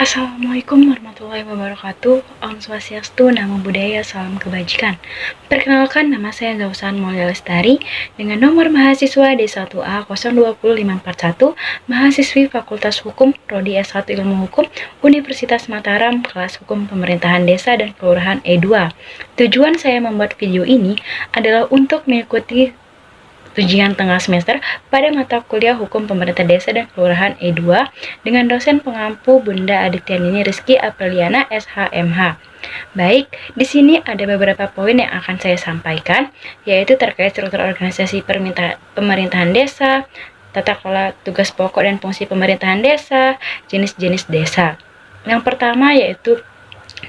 Assalamualaikum warahmatullahi wabarakatuh. Om Swastiastu, Namo Buddhaya, Salam Kebajikan. Perkenalkan, nama saya Zausan Mulia Lestari dengan nomor mahasiswa D1A 020541, mahasiswi Fakultas Hukum, Prodi S1 Ilmu Hukum, Universitas Mataram, kelas Hukum Pemerintahan Desa dan Kelurahan E2. Tujuan saya membuat video ini adalah untuk mengikuti ujian tengah semester pada mata kuliah Hukum Pemerintah Desa dan Kelurahan E2 dengan dosen pengampu Bunda Adityanini Rizky Apriliana SHMH. Baik, di sini ada beberapa poin yang akan saya sampaikan, yaitu terkait struktur organisasi pemerintahan desa, tata kelola tugas pokok dan fungsi pemerintahan desa, jenis-jenis desa. Yang pertama yaitu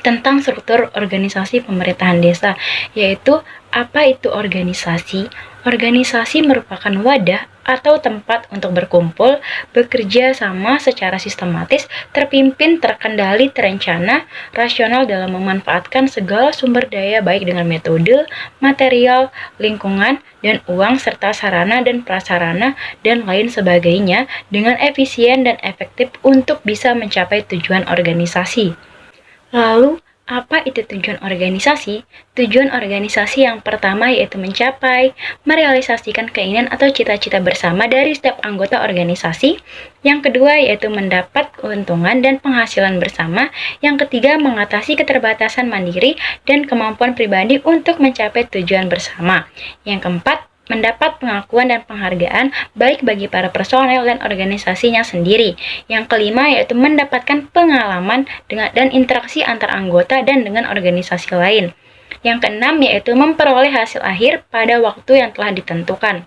tentang struktur organisasi pemerintahan desa, yaitu apa itu organisasi? Organisasi merupakan wadah atau tempat untuk berkumpul, bekerja sama secara sistematis, terpimpin, terkendali, terencana, rasional dalam memanfaatkan segala sumber daya baik dengan metode, material, lingkungan, dan uang serta sarana dan prasarana dan lain sebagainya dengan efisien dan efektif untuk bisa mencapai tujuan organisasi. Lalu, apa itu tujuan organisasi? Tujuan organisasi yang pertama yaitu mencapai, merealisasikan keinginan atau cita-cita bersama dari setiap anggota organisasi. Yang kedua yaitu mendapat keuntungan dan penghasilan bersama. Yang ketiga, mengatasi keterbatasan mandiri dan kemampuan pribadi untuk mencapai tujuan bersama. Yang keempat, mendapat pengakuan dan penghargaan baik bagi para personel dan organisasinya sendiri. Yang kelima yaitu mendapatkan pengalaman dan interaksi antar anggota dan dengan organisasi lain. Yang keenam yaitu memperoleh hasil akhir pada waktu yang telah ditentukan.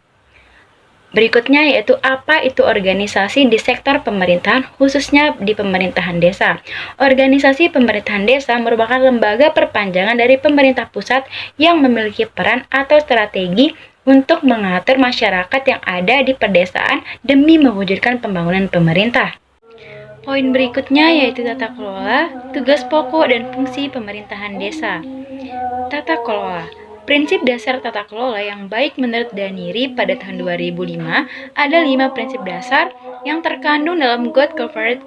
Berikutnya yaitu apa itu organisasi di sektor pemerintahan, khususnya di pemerintahan desa. Organisasi pemerintahan desa merupakan lembaga perpanjangan dari pemerintah pusat yang memiliki peran atau strategi untuk mengatur masyarakat yang ada di pedesaan demi mewujudkan pembangunan pemerintah. Poin berikutnya yaitu tata kelola, tugas pokok dan fungsi pemerintahan desa. Tata kelola. Prinsip dasar tata kelola yang baik menurut Daniri pada tahun 2005 ada 5 prinsip dasar yang terkandung dalam Good Corporate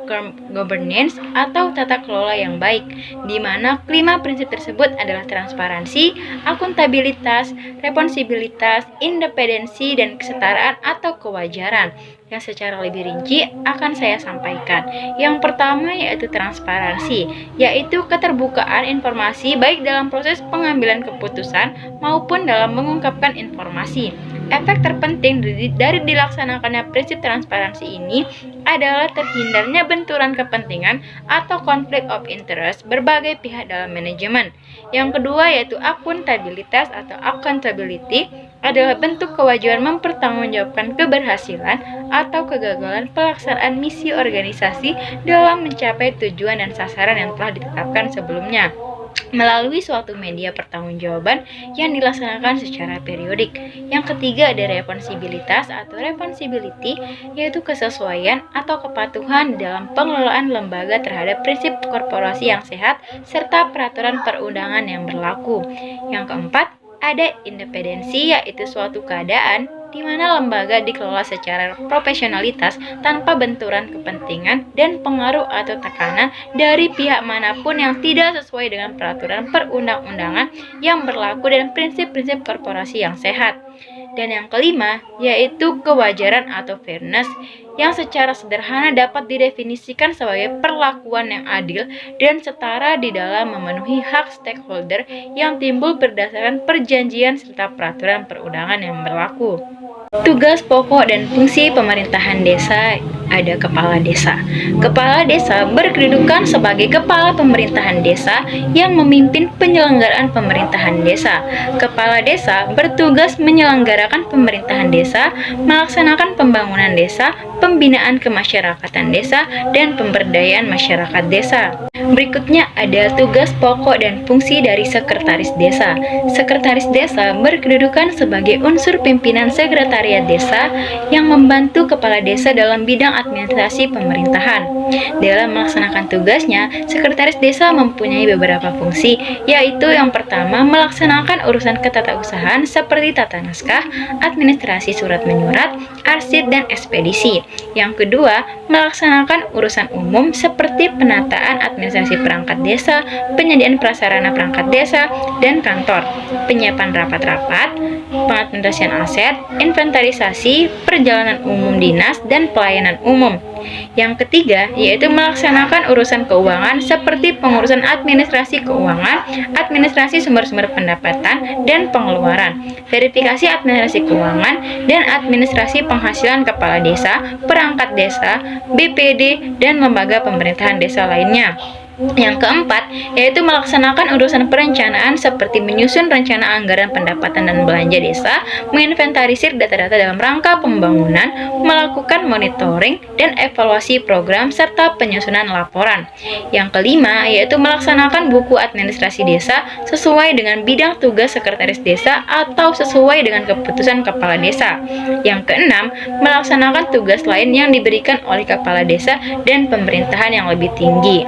Governance atau tata kelola yang baik, di mana 5 prinsip tersebut adalah transparansi, akuntabilitas, responsibilitas, independensi, dan kesetaraan atau kewajaran. Yang secara lebih rinci akan saya sampaikan. Yang pertama yaitu transparansi, yaitu keterbukaan informasi baik dalam proses pengambilan keputusan maupun dalam mengungkapkan informasi. Efek terpenting dari dilaksanakannya prinsip transparansi ini adalah terhindarnya benturan kepentingan atau konflik of interest berbagai pihak dalam manajemen. Yang kedua yaitu akuntabilitas atau accountability adalah bentuk kewajiban mempertanggungjawabkan keberhasilan atau kegagalan pelaksanaan misi organisasi dalam mencapai tujuan dan sasaran yang telah ditetapkan sebelumnya melalui suatu media pertanggungjawaban yang dilaksanakan secara periodik. Yang ketiga ada responsibilitas atau responsibility, yaitu kesesuaian atau kepatuhan dalam pengelolaan lembaga terhadap prinsip korporasi yang sehat serta peraturan perundangan yang berlaku. Yang keempat ada independensi, yaitu suatu keadaan di mana lembaga dikelola secara profesionalitas tanpa benturan kepentingan dan pengaruh atau tekanan dari pihak manapun yang tidak sesuai dengan peraturan perundang-undangan yang berlaku dan prinsip-prinsip korporasi yang sehat. Dan yang kelima, yaitu kewajaran atau fairness, yang secara sederhana dapat didefinisikan sebagai perlakuan yang adil dan setara di dalam memenuhi hak stakeholder yang timbul berdasarkan perjanjian serta peraturan perundangan yang berlaku. Tugas pokok dan fungsi pemerintahan desa ada kepala desa. Kepala desa berkedudukan sebagai kepala pemerintahan desa yang memimpin penyelenggaraan pemerintahan desa. Kepala desa bertugas menyelenggarakan pemerintahan desa, melaksanakan pembangunan desa, pembinaan kemasyarakatan desa, dan pemberdayaan masyarakat desa. Berikutnya ada tugas pokok dan fungsi dari sekretaris desa. Sekretaris desa berkedudukan sebagai unsur pimpinan sekretariat desa yang membantu kepala desa dalam bidang administrasi pemerintahan. Dalam melaksanakan tugasnya, Sekretaris Desa mempunyai beberapa fungsi, yaitu yang pertama melaksanakan urusan ketatausahaan seperti tata naskah, administrasi surat menyurat, arsip, dan ekspedisi. Yang kedua, melaksanakan urusan umum seperti penataan administrasi perangkat desa, penyediaan prasarana perangkat desa dan kantor, penyiapan rapat-rapat, pengadministrasian aset, inventarisasi, perjalanan umum dinas, dan pelayanan umum. Yang ketiga, yaitu melaksanakan urusan keuangan seperti pengurusan administrasi keuangan, administrasi sumber-sumber pendapatan dan pengeluaran, verifikasi administrasi keuangan, dan administrasi penghasilan kepala desa, perangkat desa, BPD, dan lembaga pemerintahan desa lainnya. Yang keempat, yaitu melaksanakan urusan perencanaan seperti menyusun rencana anggaran pendapatan dan belanja desa, menginventarisir data-data dalam rangka pembangunan, melakukan monitoring dan evaluasi program, serta penyusunan laporan. Yang kelima, yaitu melaksanakan buku administrasi desa sesuai dengan bidang tugas sekretaris desa atau sesuai dengan keputusan kepala desa. Yang keenam, melaksanakan tugas lain yang diberikan oleh kepala desa dan pemerintahan yang lebih tinggi.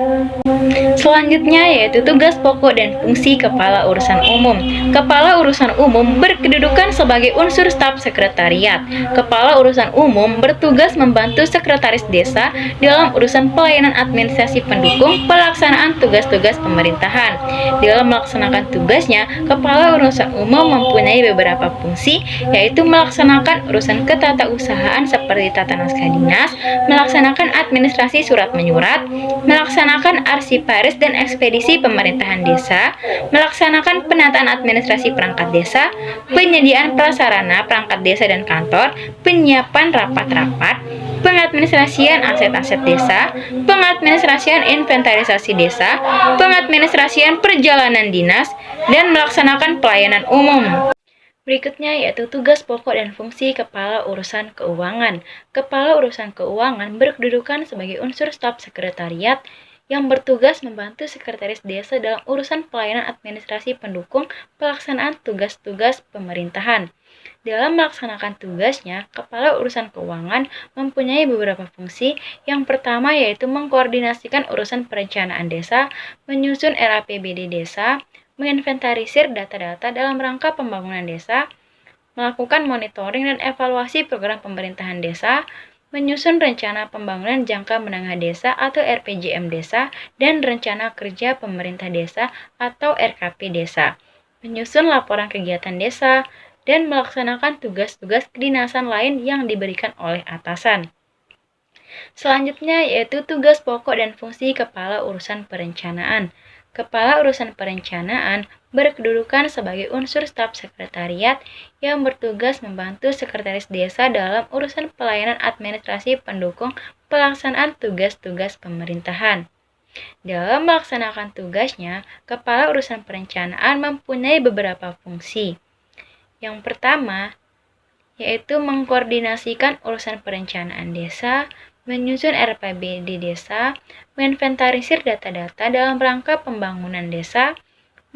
Selanjutnya yaitu tugas pokok dan fungsi Kepala Urusan Umum. Kepala Urusan Umum berkedudukan sebagai unsur staf sekretariat. Kepala Urusan Umum bertugas membantu Sekretaris Desa dalam urusan pelayanan administrasi pendukung pelaksanaan tugas-tugas pemerintahan. Dalam melaksanakan tugasnya, Kepala Urusan Umum mempunyai beberapa fungsi, yaitu melaksanakan urusan ketatausahaan seperti tata naskah dinas, melaksanakan administrasi surat menyurat, melaksanakan arsiparis dan ekspedisi pemerintahan desa, melaksanakan penataan administrasi perangkat desa, penyediaan prasarana perangkat desa dan kantor, penyiapan rapat-rapat, pengadministrasian aset-aset desa, pengadministrasian inventarisasi desa, pengadministrasian perjalanan dinas, dan melaksanakan pelayanan umum. Berikutnya yaitu tugas pokok dan fungsi Kepala Urusan Keuangan. Kepala Urusan Keuangan berkedudukan sebagai unsur staf sekretariat yang bertugas membantu Sekretaris Desa dalam urusan pelayanan administrasi pendukung pelaksanaan tugas-tugas pemerintahan. Dalam melaksanakan tugasnya, Kepala Urusan Keuangan mempunyai beberapa fungsi. Yang pertama yaitu mengkoordinasikan urusan perencanaan desa, menyusun RAPBD desa, menginventarisir data-data dalam rangka pembangunan desa, melakukan monitoring dan evaluasi program pemerintahan desa, menyusun rencana pembangunan jangka menengah desa atau RPJM desa, dan rencana kerja pemerintah desa atau RKP desa, menyusun laporan kegiatan desa, dan melaksanakan tugas-tugas kedinasan lain yang diberikan oleh atasan. Selanjutnya yaitu tugas pokok dan fungsi Kepala Urusan Perencanaan. Kepala Urusan Perencanaan berkedudukan sebagai unsur staf sekretariat yang bertugas membantu Sekretaris Desa dalam urusan pelayanan administrasi pendukung pelaksanaan tugas-tugas pemerintahan. Dalam melaksanakan tugasnya, Kepala Urusan Perencanaan mempunyai beberapa fungsi. Yang pertama, yaitu mengkoordinasikan urusan perencanaan desa, menyusun RPBD desa, menginventarisir data-data dalam rangka pembangunan desa,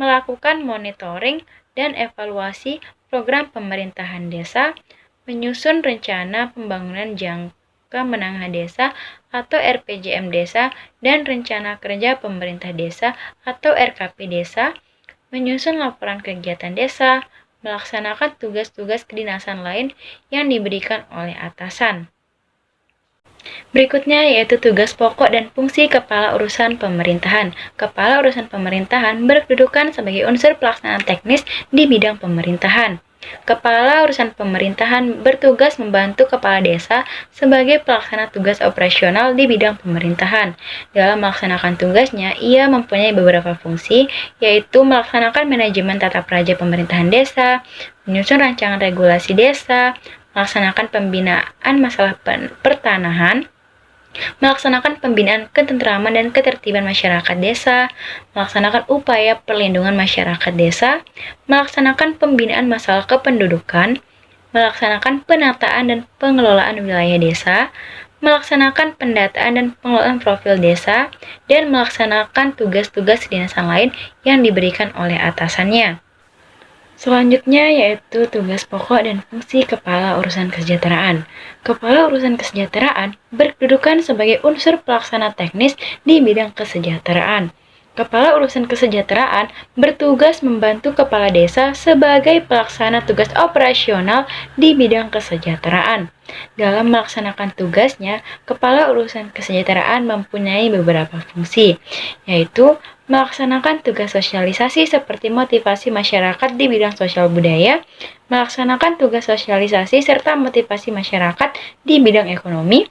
melakukan monitoring dan evaluasi program pemerintahan desa, menyusun rencana pembangunan jangka menengah desa atau RPJM desa dan rencana kerja pemerintah desa atau RKP desa, menyusun laporan kegiatan desa, melaksanakan tugas-tugas kedinasan lain yang diberikan oleh atasan. Berikutnya yaitu tugas pokok dan fungsi Kepala Urusan Pemerintahan. Kepala Urusan Pemerintahan berkedudukan sebagai unsur pelaksanaan teknis di bidang pemerintahan. Kepala Urusan Pemerintahan bertugas membantu Kepala Desa sebagai pelaksana tugas operasional di bidang pemerintahan. Dalam melaksanakan tugasnya, ia mempunyai beberapa fungsi, yaitu melaksanakan manajemen tata praja pemerintahan desa, menyusun rancangan regulasi desa, melaksanakan pembinaan masalah pertanahan, melaksanakan pembinaan ketentraman dan ketertiban masyarakat desa, melaksanakan upaya perlindungan masyarakat desa, melaksanakan pembinaan masalah kependudukan, melaksanakan penataan dan pengelolaan wilayah desa, melaksanakan pendataan dan pengelolaan profil desa, dan melaksanakan tugas-tugas kedinasan lain yang diberikan oleh atasannya. Selanjutnya yaitu tugas pokok dan fungsi Kepala Urusan Kesejahteraan. Kepala Urusan Kesejahteraan berkedudukan sebagai unsur pelaksana teknis di bidang kesejahteraan. Kepala Urusan Kesejahteraan bertugas membantu Kepala Desa sebagai pelaksana tugas operasional di bidang kesejahteraan. Dalam melaksanakan tugasnya, Kepala Urusan Kesejahteraan mempunyai beberapa fungsi, yaitu melaksanakan tugas sosialisasi seperti motivasi masyarakat di bidang sosial budaya, melaksanakan tugas sosialisasi serta motivasi masyarakat di bidang ekonomi,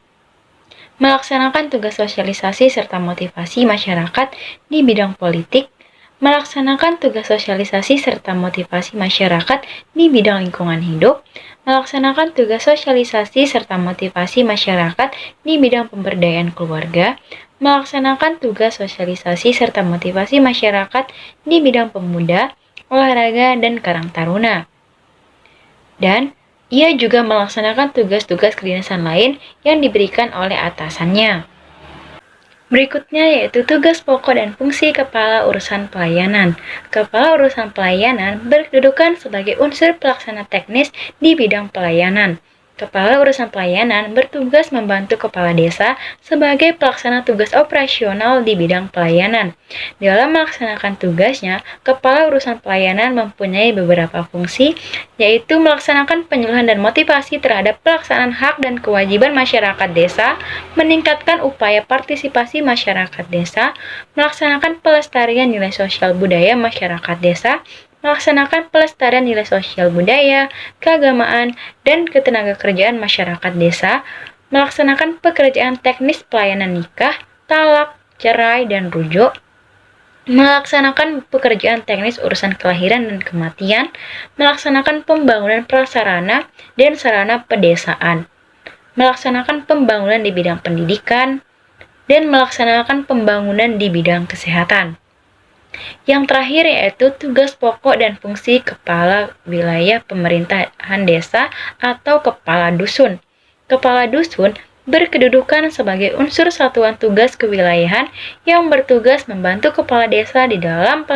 melaksanakan tugas sosialisasi serta motivasi masyarakat di bidang politik, melaksanakan tugas sosialisasi serta motivasi masyarakat di bidang lingkungan hidup, melaksanakan tugas sosialisasi serta motivasi masyarakat di bidang pemberdayaan keluarga, melaksanakan tugas sosialisasi serta motivasi masyarakat di bidang pemuda, olahraga, dan karang taruna. Dan ia juga melaksanakan tugas-tugas kedinasan lain yang diberikan oleh atasannya. Berikutnya yaitu tugas pokok dan fungsi Kepala Urusan Pelayanan. Kepala Urusan Pelayanan berkedudukan sebagai unsur pelaksana teknis di bidang pelayanan. Kepala Urusan Pelayanan bertugas membantu Kepala Desa sebagai pelaksana tugas operasional di bidang pelayanan. Dalam melaksanakan tugasnya, Kepala Urusan Pelayanan mempunyai beberapa fungsi, yaitu melaksanakan penyuluhan dan motivasi terhadap pelaksanaan hak dan kewajiban masyarakat desa, meningkatkan upaya partisipasi masyarakat desa, melaksanakan pelestarian nilai sosial budaya masyarakat desa, melaksanakan pelestarian nilai sosial budaya, keagamaan, dan ketenagakerjaan masyarakat desa, melaksanakan pekerjaan teknis pelayanan nikah, talak, cerai, dan rujuk, melaksanakan pekerjaan teknis urusan kelahiran dan kematian, melaksanakan pembangunan prasarana dan sarana pedesaan, melaksanakan pembangunan di bidang pendidikan, dan melaksanakan pembangunan di bidang kesehatan. Yang terakhir yaitu tugas pokok dan fungsi Kepala Wilayah Pemerintahan Desa atau Kepala Dusun. Kepala Dusun berkedudukan sebagai unsur satuan tugas kewilayahan yang bertugas membantu Kepala Desa di dalam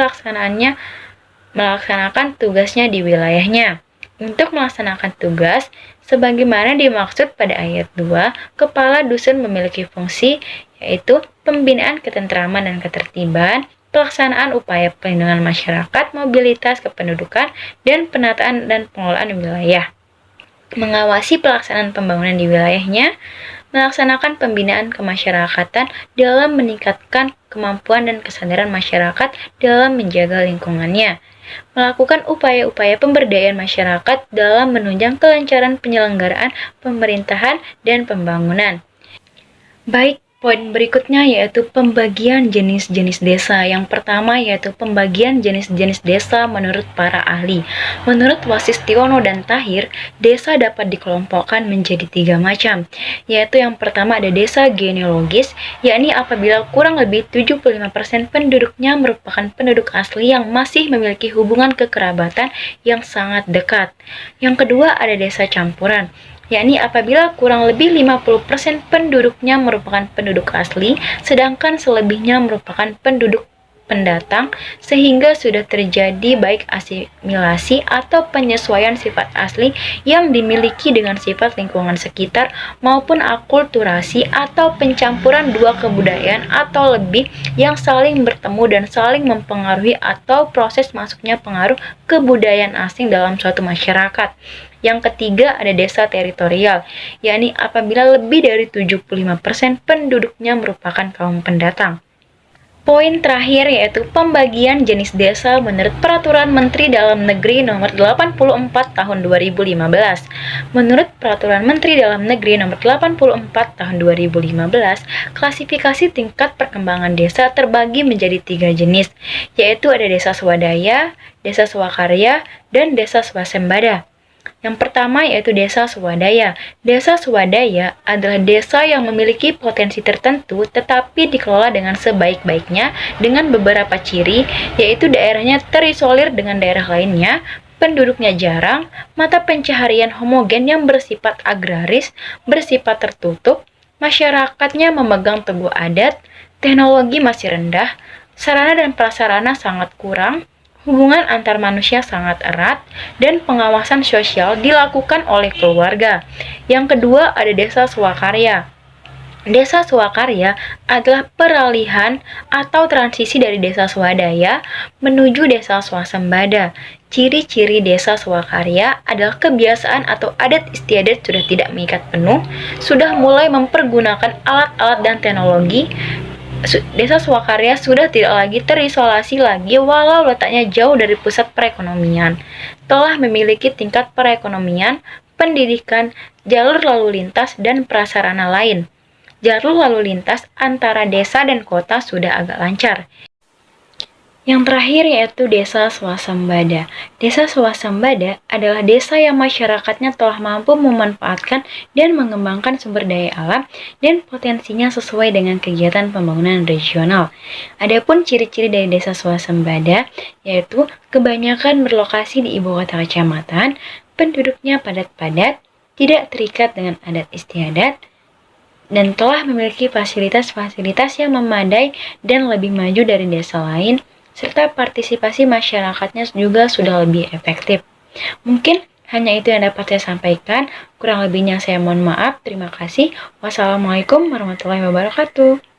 melaksanakan tugasnya di wilayahnya. Untuk melaksanakan tugas, sebagaimana dimaksud pada ayat 2, Kepala Dusun memiliki fungsi yaitu pembinaan ketentraman dan ketertiban, pelaksanaan upaya pelindungan masyarakat, mobilitas kependudukan, dan penataan dan pengelolaan wilayah. Mengawasi pelaksanaan pembangunan di wilayahnya, melaksanakan pembinaan kemasyarakatan dalam meningkatkan kemampuan dan kesadaran masyarakat dalam menjaga lingkungannya, melakukan upaya-upaya pemberdayaan masyarakat dalam menunjang kelancaran penyelenggaraan pemerintahan dan pembangunan. Baik, poin berikutnya yaitu pembagian jenis-jenis desa. Yang pertama yaitu pembagian jenis-jenis desa menurut para ahli. Menurut Wasistiono dan Tahir, desa dapat dikelompokkan menjadi 3 macam, yaitu yang pertama ada desa genealogis, yakni apabila kurang lebih 75% penduduknya merupakan penduduk asli yang masih memiliki hubungan kekerabatan yang sangat dekat. Yang kedua ada desa campuran, yakni apabila kurang lebih 50% penduduknya merupakan penduduk asli, sedangkan selebihnya merupakan penduduk pendatang, sehingga sudah terjadi baik asimilasi atau penyesuaian sifat asli yang dimiliki dengan sifat lingkungan sekitar maupun akulturasi atau pencampuran dua kebudayaan atau lebih yang saling bertemu dan saling mempengaruhi atau proses masuknya pengaruh kebudayaan asing dalam suatu masyarakat. Yang ketiga ada desa teritorial, yakni apabila lebih dari 75% penduduknya merupakan kaum pendatang. Poin terakhir yaitu pembagian jenis desa menurut Peraturan Menteri Dalam Negeri Nomor 84 Tahun 2015. Menurut Peraturan Menteri Dalam Negeri Nomor 84 Tahun 2015, klasifikasi tingkat perkembangan desa terbagi menjadi 3 jenis, yaitu ada desa swadaya, desa swakarya, dan desa swasembada. Yang pertama yaitu desa swadaya. Desa swadaya adalah desa yang memiliki potensi tertentu tetapi dikelola dengan sebaik-baiknya dengan beberapa ciri, yaitu daerahnya terisolir dengan daerah lainnya, penduduknya jarang, mata pencaharian homogen yang bersifat agraris, bersifat tertutup, masyarakatnya memegang teguh adat, teknologi masih rendah, sarana dan prasarana sangat kurang, Hubungan antar manusia sangat erat dan pengawasan sosial dilakukan oleh keluarga. Yang kedua ada desa swakarya. Desa swakarya adalah peralihan atau transisi dari desa swadaya menuju desa swasembada. Ciri-ciri desa swakarya adalah kebiasaan atau adat istiadat sudah tidak mengikat penuh, sudah mulai mempergunakan alat-alat dan teknologi. Desa swakarya sudah tidak lagi terisolasi lagi walau letaknya jauh dari pusat perekonomian. Telah memiliki tingkat perekonomian, pendidikan, jalur lalu lintas, dan prasarana lain. Jalur lalu lintas antara desa dan kota sudah agak lancar. Yang terakhir yaitu desa swasembada. Desa swasembada adalah desa yang masyarakatnya telah mampu memanfaatkan dan mengembangkan sumber daya alam dan potensinya sesuai dengan kegiatan pembangunan regional. Adapun ciri-ciri dari desa swasembada yaitu kebanyakan berlokasi di ibu kota kecamatan, penduduknya padat-padat, tidak terikat dengan adat istiadat, dan telah memiliki fasilitas-fasilitas yang memadai dan lebih maju dari desa lain, serta partisipasi masyarakatnya juga sudah lebih efektif. Mungkin hanya itu yang dapat saya sampaikan, kurang lebihnya saya mohon maaf. Terima kasih. Wassalamualaikum warahmatullahi wabarakatuh.